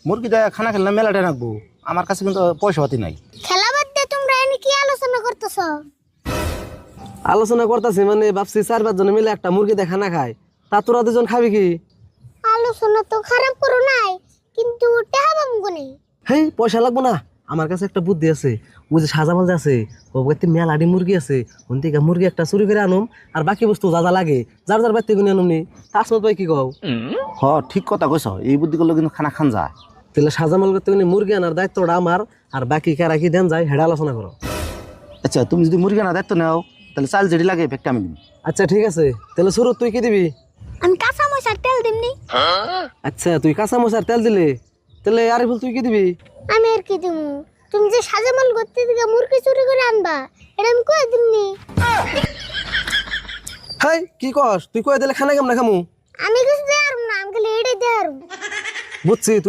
মুরগি দেয়া খানা খেললে মেলাটা রাখবো, আমার কাছে কিন্তু পয়সা পাতি নাই। খেলা বাদ দিয়ে তোমরা এনে কি আলোচনা করতেছ? আলোচনা করতেছি মানে ভাবছি 4-5 জন মিলে একটা মুরগি দিয়ে খানা খায়, তা তোরা 2 জন খাবি কি? আলোচনা তো খারাপ করো নাই, কিন্তু টাকা পাবো কোনে? হেই পয়সা লাগবো না, আমার কাছে একটা বুদ্ধি আছে। ওই যে সাজামাল যে আছে ওতে মেলাডি মুরগি আছে, ওন থেকে মুরগি একটা চুরি করে আনুম, আর বাকি বস্তু যা যা লাগে যার যার বাড়িতে কিনে আনুম নি। তাসমত ভাই কি কও? হ ঠিক কথা কইছ, এই বুদ্ধি করলে কিন্তু খানা খান যায়। তাহলে সাজামাল করতে মুরগি আনার দায়িত্বটা আমার, আর বাকি কারা কি দেন যায় হেডা আলোচনা করো। আচ্ছা তুমি যদি মুরগি আনার দায়িত্ব নাও তাহলে চাল যেটি লাগে ব্যাগটা আমি দিন। আচ্ছা ঠিক আছে, তাহলে শুরু তুই কি দিবি? আমি কাঁচা মশার তেল দিমনি। আচ্ছা তুই কাঁচা মশার তেল দিলে, তাহলে আরিফুল তুই কি দিবি? আমি আর কি দিমু? তুমি যে সাজামাল করতে দিকে মুরগি চুরি করে আনবা, এটা আমি কই দিমনি? হাই কি কস, তুই কয়ে দিলে খানা কেমন খামু? আমি কিছু দেয়ার না, আমি খালি এটাই দেয়ার। বুঝছি।